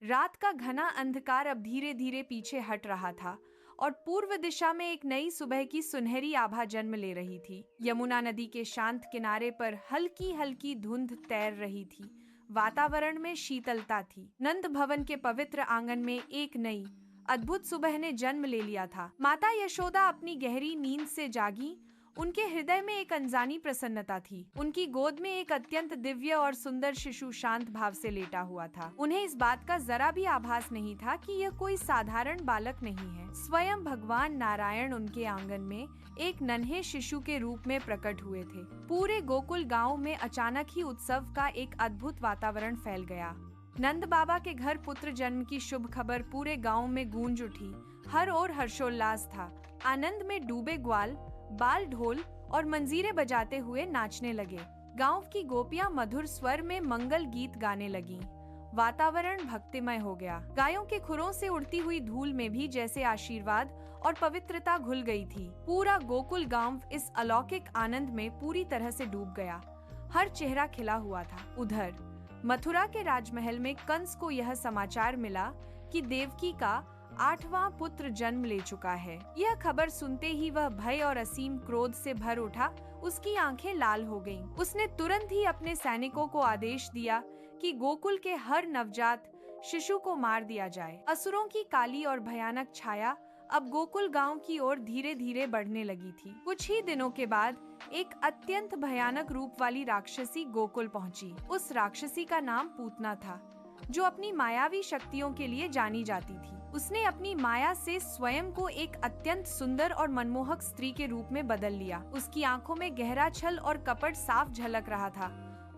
रात का घना अंधकार अब धीरे धीरे पीछे हट रहा था और पूर्व दिशा में एक नई सुबह की सुनहरी आभा जन्म ले रही थी। यमुना नदी के शांत किनारे पर हल्की हल्की धुंध तैर रही थी। वातावरण में शीतलता थी। नंद भवन के पवित्र आंगन में एक नई अद्भुत सुबह ने जन्म ले लिया था। माता यशोदा अपनी गहरी नींद से जागी। उनके हृदय में एक अनजानी प्रसन्नता थी। उनकी गोद में एक अत्यंत दिव्य और सुंदर शिशु शांत भाव से लेटा हुआ था। उन्हें इस बात का जरा भी आभास नहीं था कि यह कोई साधारण बालक नहीं है। स्वयं भगवान नारायण उनके आंगन में एक नन्हे शिशु के रूप में प्रकट हुए थे। पूरे गोकुल गांव में अचानक ही उत्सव का एक अद्भुत वातावरण फैल गया। नंद बाबा के घर पुत्र जन्म की शुभ खबर पूरे गांव में गूंज उठी। हर ओर हर्षोल्लास था। आनंद में डूबे ग्वाल बाल ढोल और मंजीरे बजाते हुए नाचने लगे। गांव की गोपियां मधुर स्वर में मंगल गीत गाने लगीं। वातावरण भक्तिमय हो गया। गायों के खुरों से उड़ती हुई धूल में भी जैसे आशीर्वाद और पवित्रता घुल गई थी। पूरा गोकुल गांव इस अलौकिक आनंद में पूरी तरह से डूब गया। हर चेहरा खिला हुआ था। उधर मथुरा के राजमहल में कंस को यह समाचार मिला कि देवकी का 8वां पुत्र जन्म ले चुका है। यह खबर सुनते ही वह भय और असीम क्रोध से भर उठा। उसकी आंखें लाल हो गईं। उसने तुरंत ही अपने सैनिकों को आदेश दिया कि गोकुल के हर नवजात शिशु को मार दिया जाए। असुरों की काली और भयानक छाया अब गोकुल गांव की ओर धीरे धीरे बढ़ने लगी थी। कुछ ही दिनों के बाद एक अत्यंत भयानक रूप वाली राक्षसी गोकुल पहुंची। उस राक्षसी का नाम पूतना था, जो अपनी मायावी शक्तियों के लिए जानी जाती थी। उसने अपनी माया से स्वयं को एक अत्यंत सुंदर और मनमोहक स्त्री के रूप में बदल लिया। उसकी आंखों में गहरा छल और कपट साफ झलक रहा था।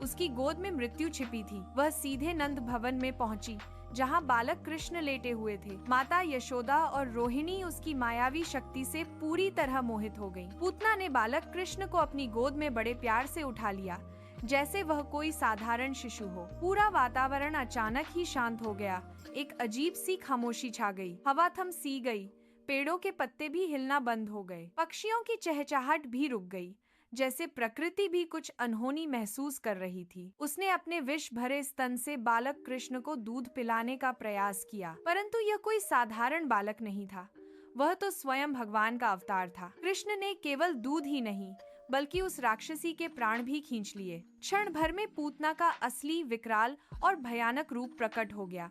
उसकी गोद में मृत्यु छिपी थी। वह सीधे नंद भवन में पहुंची, जहां बालक कृष्ण लेटे हुए थे। माता यशोदा और रोहिणी उसकी मायावी शक्ति से पूरी तरह मोहित हो गईं। पूतना ने बालक कृष्ण को अपनी गोद में बड़े प्यार से उठा लिया, जैसे वह कोई साधारण शिशु हो। पूरा वातावरण अचानक ही शांत हो गया। एक अजीब सी खामोशी छा गई। हवा थम सी गई। पेड़ों के पत्ते भी हिलना बंद हो गए। पक्षियों की चहचहाहट भी रुक गई, जैसे प्रकृति भी कुछ अनहोनी महसूस कर रही थी। उसने अपने विष भरे स्तन से बालक कृष्ण को दूध पिलाने का प्रयास किया, परंतु यह कोई साधारण बालक नहीं था। वह तो स्वयं भगवान का अवतार था। कृष्ण ने केवल दूध ही नहीं, बल्कि उस राक्षसी के प्राण भी खींच लिए। क्षण भर में पूतना का असली विकराल और भयानक रूप प्रकट हो गया।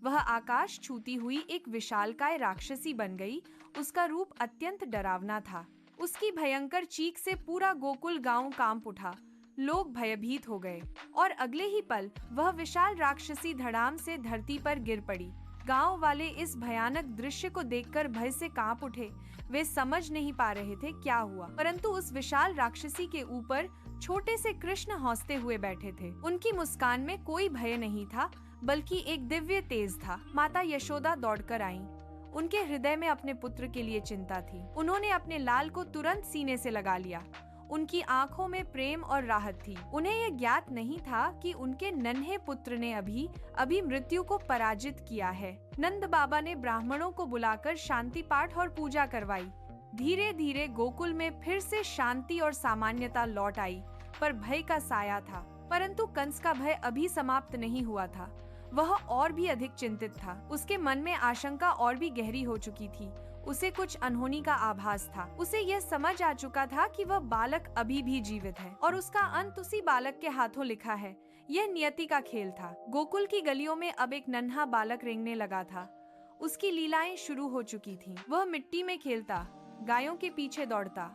वह आकाश छूती हुई एक विशालकाय राक्षसी बन गई। उसका रूप अत्यंत डरावना था। उसकी भयंकर चीख से पूरा गोकुल गांव कांप उठा। लोग भयभीत हो गए और अगले ही पल वह विशाल राक्षसी धड़ाम से धरती पर गिर पड़ी। गांव वाले इस भयानक दृश्य को देखकर भय से कांप उठे। वे समझ नहीं पा रहे थे क्या हुआ, परंतु उस विशाल राक्षसी के ऊपर छोटे से कृष्ण हंसते हुए बैठे थे। उनकी मुस्कान में कोई भय नहीं था, बल्कि एक दिव्य तेज था। माता यशोदा दौड़कर आईं। उनके हृदय में अपने पुत्र के लिए चिंता थी। उन्होंने अपने लाल को तुरंत सीने से लगा लिया। उनकी आंखों में प्रेम और राहत थी। उन्हें यह ज्ञात नहीं था कि उनके नन्हे पुत्र ने अभी मृत्यु को पराजित किया है। नंद बाबा ने ब्राह्मणों को बुलाकर शांति पाठ और पूजा करवाई। धीरे धीरे गोकुल में फिर से शांति और सामान्यता लौट आई, पर भय का साया था। परंतु कंस का भय अभी समाप्त नहीं हुआ था। वह और भी अधिक चिंतित था। उसके मन में आशंका और भी गहरी हो चुकी थी। उसे कुछ अनहोनी का आभास था। उसे यह समझ आ चुका था कि वह बालक अभी भी जीवित है और उसका अंत उसी बालक के हाथों लिखा है। यह नियति का खेल था। गोकुल की गलियों में अब एक नन्हा बालक रेंगने लगा था। उसकी लीलाएं शुरू हो चुकी थीं। वह मिट्टी में खेलता, गायों के पीछे दौड़ता,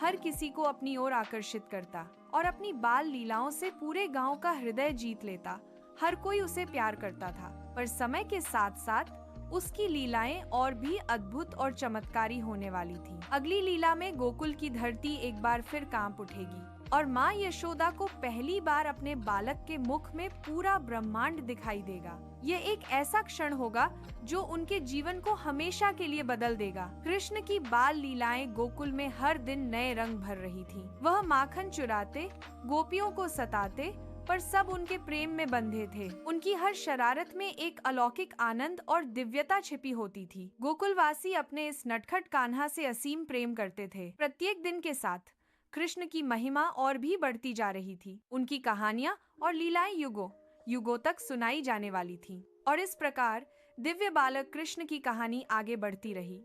हर किसी को अपनी ओर आकर्षित करता और अपनी बाल लीलाओं से पूरे गांव का हृदय जीत लेता। हर कोई उसे प्यार करता था, पर समय के साथ साथ उसकी लीलाएं और भी अद्भुत और चमत्कारी होने वाली थी। अगली लीला में गोकुल की धरती एक बार फिर कांप उठेगी और माँ यशोदा को पहली बार अपने बालक के मुख में पूरा ब्रह्मांड दिखाई देगा। यह एक ऐसा क्षण होगा जो उनके जीवन को हमेशा के लिए बदल देगा। कृष्ण की बाल लीलाएं गोकुल में हर दिन नए रंग भर रही थीं। वह माखन चुराते, गोपियों को सताते, पर सब उनके प्रेम में बंधे थे। उनकी हर शरारत में एक अलौकिक आनंद और दिव्यता छिपी होती थी। गोकुलवासी अपने इस नटखट कान्हा से असीम प्रेम करते थे। प्रत्येक दिन के साथ कृष्ण की महिमा और भी बढ़ती जा रही थी। उनकी कहानियां और लीलाएं युगों युगों तक सुनाई जाने वाली थीं। और इस प्रकार दिव्य बालक कृष्ण की कहानी आगे बढ़ती रही।